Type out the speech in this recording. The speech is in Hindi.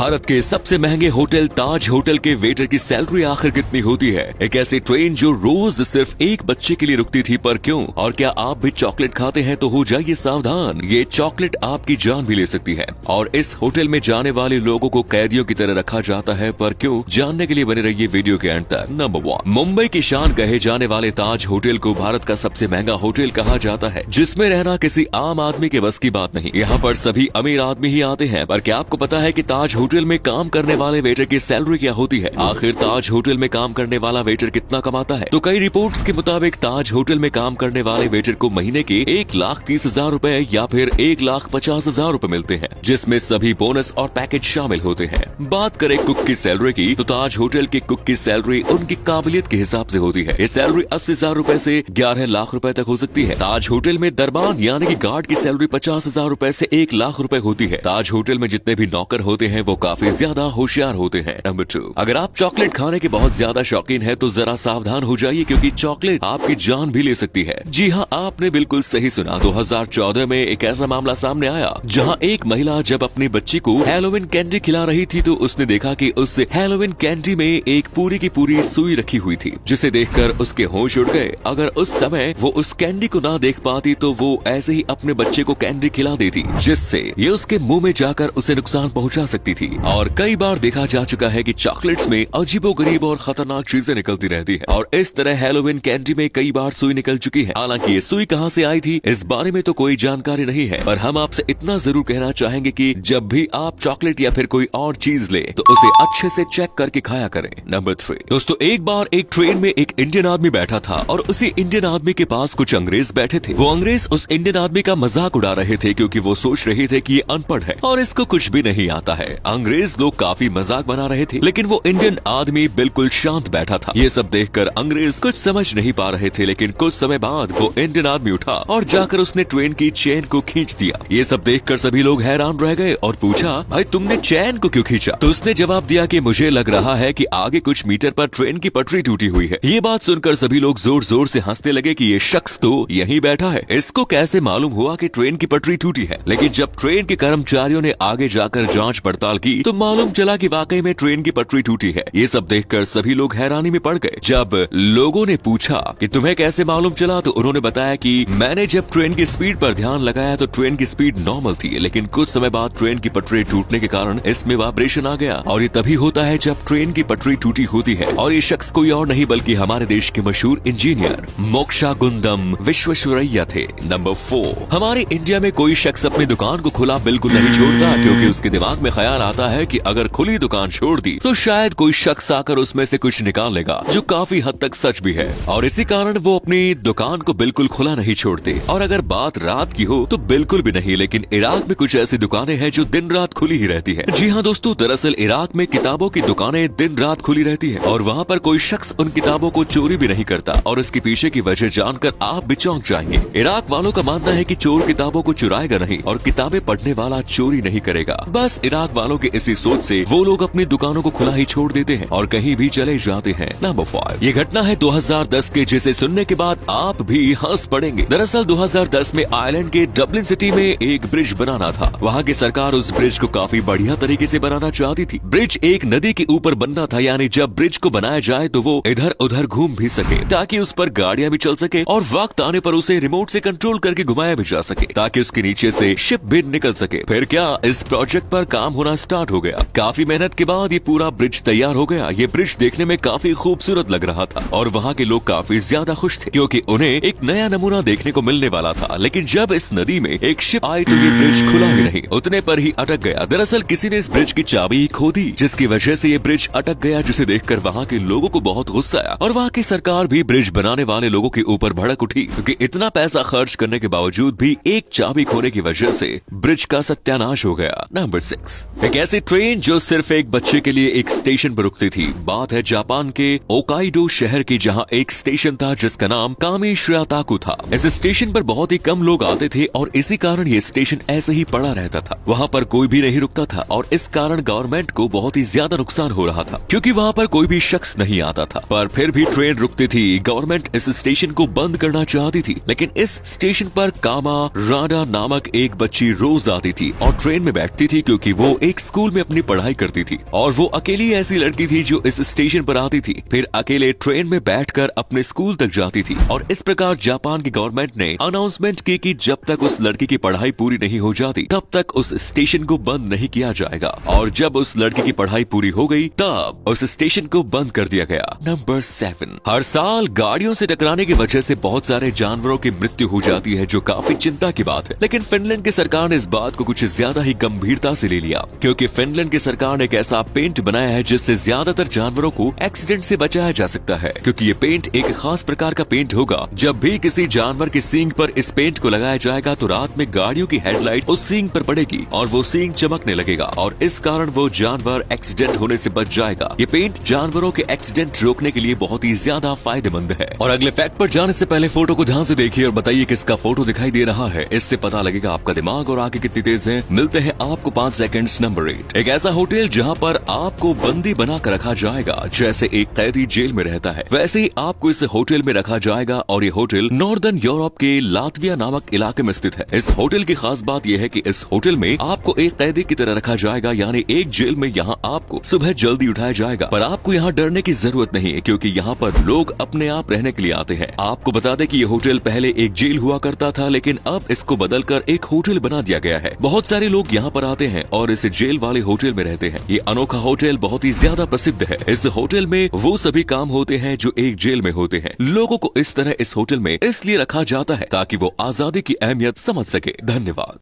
भारत के सबसे महंगे होटल ताज होटल के वेटर की सैलरी आखिर कितनी होती है? एक ऐसी ट्रेन जो रोज सिर्फ एक बच्चे के लिए रुकती थी, पर क्यों? और क्या आप भी चॉकलेट खाते हैं तो हो जाइए सावधान, ये चॉकलेट आपकी जान भी ले सकती है। और इस होटल में जाने वाले लोगों को कैदियों की तरह रखा जाता है, पर क्यों? जानने के लिए बने रहिए वीडियो के अंत तक। नंबर 1, मुंबई की शान कहे जाने वाले ताज होटल को भारत का सबसे महंगा होटल कहा जाता है, जिसमें रहना किसी आम आदमी के बस की बात नहीं। यहाँ पर सभी अमीर आदमी ही आते हैं। पर क्या आपको पता है कि ताज होटल में काम करने वाले वेटर की सैलरी क्या होती है? आखिर ताज होटल में काम करने वाला वेटर कितना कमाता है? तो कई रिपोर्ट्स के मुताबिक ताज होटल में काम करने वाले वेटर को महीने के 1,30,000 रुपए या फिर 1,50,000 रुपए मिलते हैं, जिसमें सभी बोनस और पैकेज शामिल होते हैं। बात करें कुक की सैलरी की, तो ताज होटल के कुक की सैलरी उनकी काबिलियत के हिसाब से होती है। ये सैलरी 80,000 रुपए से 11 लाख रुपए तक हो सकती है। ताज होटल में दरबान यानी कि गार्ड की सैलरी 50,000 रुपए से 1 लाख रुपए होती है। ताज होटल में जितने भी नौकर होते हैं वो काफी ज्यादा होशियार होते हैं। नंबर 2, अगर आप चॉकलेट खाने के बहुत ज्यादा शौकीन हैं तो जरा सावधान हो जाइए, क्योंकि चॉकलेट आपकी जान भी ले सकती है। जी हाँ, आपने बिल्कुल सही सुना। 2014 में एक ऐसा मामला सामने आया जहां एक महिला जब अपनी बच्ची को हैलोवीन कैंडी खिला रही थी तो उसने देखा कि उस हैलोवीन कैंडी में एक पूरी की पूरी सुई रखी हुई थी, जिसे देखकर उसके होश उड़ गए। अगर उस समय वो उस कैंडी को ना देख पाती तो वो ऐसे ही अपने बच्चे को कैंडी खिला देती, जिससे ये उसके मुंह में जाकर उसे नुकसान पहुंचा सकती थी। और कई बार देखा जा चुका है कि चॉकलेट्स में अजीबोगरीब और खतरनाक चीजें निकलती रहती है, और इस तरह हैलोवीन कैंडी में कई बार सुई निकल चुकी है। हालांकि ये सुई कहां से आई थी इस बारे में तो कोई जानकारी नहीं है, पर हम आपसे इतना जरूर कहना चाहेंगे कि जब भी आप चॉकलेट या फिर कोई और चीज ले तो उसे अच्छे से चेक करके खाया करें। नंबर 3, दोस्तों एक बार एक ट्रेन में एक इंडियन आदमी बैठा था और उसी इंडियन आदमी के पास कुछ अंग्रेज बैठे थे। वो अंग्रेज उस इंडियन आदमी का मजाक उड़ा रहे थे, क्योंकि वो सोच रहे थे कि ये अनपढ़ है और इसको कुछ भी नहीं आता है। अंग्रेज लोग काफी मजाक बना रहे थे, लेकिन वो इंडियन आदमी बिल्कुल शांत बैठा था। ये सब देखकर अंग्रेज कुछ समझ नहीं पा रहे थे, लेकिन कुछ समय बाद वो इंडियन आदमी उठा और जाकर उसने ट्रेन की चेन को खींच दिया। ये सब देखकर सभी लोग हैरान रह गए और पूछा, भाई तुमने चेन को क्यों खींचा? तो उसने जवाब दिया कि मुझे लग रहा है कि आगे कुछ मीटर पर ट्रेन की पटरी टूटी हुई है। ये बात सुनकर सभी लोग जोर जोर से हंसने लगे कि ये शख्स तो यहीं बैठा है, इसको कैसे मालूम हुआ कि ट्रेन की पटरी टूटी है? लेकिन जब ट्रेन के कर्मचारियों ने आगे जाकर जांच पड़ताल की तो मालूम चला कि वाकई में ट्रेन की पटरी टूटी है। ये सब देखकर सभी लोग हैरानी में पड़ गए। जब लोगों ने पूछा कि तुम्हें कैसे मालूम चला, तो उन्होंने बताया कि मैंने जब ट्रेन की स्पीड पर ध्यान लगाया तो ट्रेन की स्पीड नॉर्मल थी, लेकिन कुछ समय बाद ट्रेन की पटरी टूटने के कारण इसमें वाइब्रेशन आ गया, और ये तभी होता है जब ट्रेन की पटरी टूटी होती है। और ये शख्स कोई और नहीं बल्कि हमारे देश के मशहूर इंजीनियर मोक्षागुंडम विश्वेश्वरैया थे। नंबर 4, हमारे इंडिया में कोई शख्स अपनी दुकान को खुला बिल्कुल नहीं छोड़ता, क्योंकि उसके दिमाग में ख्याल आता है कि अगर खुली दुकान छोड़ दी तो शायद कोई शख्स आकर उसमें से कुछ निकाल लेगा, जो काफी हद तक सच भी है। और इसी कारण वो अपनी दुकान को बिल्कुल खुला नहीं छोड़ते। और अगर बात रात की हो तो बिल्कुल भी नहीं, लेकिन इराक में कुछ ऐसी दुकानें हैं जो दिन रात खुली ही रहती है। जी हाँ दोस्तों, दरअसल इराक में किताबों की दुकानें दिन रात खुली रहती है, और वहाँ पर कोई शख्स उन किताबों को चोरी भी नहीं करता। और इसके पीछे की वजह जानकर आप भी चौंक जाएंगे। इराक वालों का मानना है कि चोर किताबों को चुराएगा नहीं और किताबें पढ़ने वाला चोरी नहीं करेगा। बस इराक वालों के इसी सोच से वो लोग अपनी दुकानों को खुला ही छोड़ देते हैं और कहीं भी चले जाते हैं। नंबर 5, ये घटना है 2010 के, जिसे सुनने के बाद आप भी हंस पड़ेंगे। दरअसल 2010 में आयरलैंड के डबलिन सिटी में एक ब्रिज बनाना था। वहाँ की सरकार उस ब्रिज को काफी बढ़िया तरीके से बनाना चाहती थी। ब्रिज एक नदी के ऊपर बनना था, यानी जब ब्रिज को बनाया जाए तो वो इधर उधर घूम भी सके, ताकि उस पर गाड़ियां भी चल सके, और वक्त आने पर उसे रिमोट से कंट्रोल करके घुमाया भी जा सके, ताकि उसके नीचे से शिप भी निकल सके। फिर क्या, इस प्रोजेक्ट पर काम होना स्टार्ट हो गया। काफी मेहनत के बाद ये पूरा ब्रिज तैयार हो गया। ये ब्रिज देखने में काफी खूबसूरत लग रहा था और वहाँ के लोग काफी ज्यादा खुश थे, क्योंकि उन्हें एक नया नमूना देखने को मिलने वाला था। लेकिन जब इस नदी में एक शिप आई तो ये ब्रिज खुला ही नहीं, उतने पर ही अटक गया। दरअसल किसी ने इस ब्रिज की चाबी खो दी, जिसकी वजह से ये ब्रिज अटक गया, जिसे देखकर वहाँ के लोगों को बहुत गुस्सा आया, और वहाँ की सरकार भी ब्रिज बनाने वाले लोगों के ऊपर भड़क उठी, क्योंकि इतना पैसा खर्च करने के बावजूद भी एक चाबी खोने की वजह से ब्रिज का सत्यानाश हो गया। नंबर 6, एक ऐसी ट्रेन जो सिर्फ एक बच्चे के लिए एक स्टेशन पर रुकती थी। बात है जापान के ओकाइडो शहर की, जहाँ एक स्टेशन था जिसका नाम कामीशिराताकु था। इस स्टेशन पर बहुत ही कम लोग आते थे और इसी कारण ये स्टेशन ऐसे ही पड़ा रहता था। वहाँ पर कोई भी नहीं रुकता था और इस कारण गवर्नमेंट को बहुत ही ज्यादा नुकसान हो रहा था, क्योंकि वहाँ पर कोई भी शख्स नहीं आता था। पर फिर भी ट्रेन रुकती थी। गवर्नमेंट इस स्टेशन को बंद करना चाहती थी, लेकिन इस स्टेशन पर कामा राडा नामक एक बच्ची रोज आती थी और ट्रेन में बैठती थी, क्योंकि वो एक स्कूल में अपनी पढ़ाई करती थी और वो अकेली ऐसी लड़की थी जो इस स्टेशन पर आती थी, फिर अकेले ट्रेन में बैठकर अपने स्कूल तक जाती थी। और इस प्रकार जापान की गवर्नमेंट ने अनाउंसमेंट की कि जब तक उस लड़की की पढ़ाई पूरी नहीं हो जाती तब तक उस स्टेशन को बंद नहीं किया जाएगा। और जब उस लड़की की पढ़ाई पूरी हो गई तब उस स्टेशन को बंद कर दिया गया। नंबर 7, हर साल गाड़ियों से टकराने की वजह से बहुत सारे जानवरों की मृत्यु हो जाती है, जो काफी चिंता की बात है। लेकिन फिनलैंड की सरकार ने इस बात को कुछ ज्यादा ही गंभीरता से ले लिया, क्योंकि फिनलैंड की सरकार ने एक ऐसा पेंट बनाया है जिससे ज्यादातर जानवरों को एक्सीडेंट से बचाया जा सकता है। क्योंकि ये पेंट एक खास प्रकार का पेंट होगा। जब भी किसी जानवर के सींग पर इस पेंट को लगाया जाएगा तो रात में गाड़ियों की हेडलाइट उस सींग पर पड़ेगी और वो सींग चमकने लगेगा और इस कारण वो जानवर एक्सीडेंट होने से बच जाएगा। ये पेंट जानवरों के एक्सीडेंट रोकने के लिए बहुत ही ज्यादा फायदेमंद है। और अगले फैक्ट पर जाने से पहले फोटो को ध्यान से देखिए और बताइए किसका फोटो दिखाई दे रहा है। इससे पता लगेगा आपका दिमाग और आंखें कितनी तेज है। मिलते हैं आपको 5 सेकंड्स। नंबर 8, एक ऐसा होटल जहां पर आपको बंदी बना कर रखा जाएगा। जैसे एक कैदी जेल में रहता है वैसे ही आपको इस होटल में रखा जाएगा और ये होटल नॉर्दर्न यूरोप के लातविया नामक इलाके में स्थित है। इस होटल की खास बात यह है कि इस होटल में आपको एक कैदी की तरह रखा जाएगा, यानी एक जेल में यहाँ आपको सुबह जल्दी उठाया जाएगा। पर आपको यहाँ डरने की जरूरत नहीं है, क्योंकि यहाँ पर लोग अपने आप रहने के लिए आते हैं। आपको बता दें कि ये होटल पहले एक जेल हुआ करता था, लेकिन अब इसको बदलकर एक होटल बना दिया गया है। बहुत सारे लोग यहाँ पर आते हैं और इस जेल वाले होटल में रहते हैं। ये अनोखा होटल बहुत ही ज्यादा प्रसिद्ध है। इस होटल में वो सभी काम होते हैं जो एक जेल में होते हैं। लोगों को इस तरह इस होटल में इसलिए रखा जाता है ताकि वो आजादी की अहमियत समझ सके। धन्यवाद।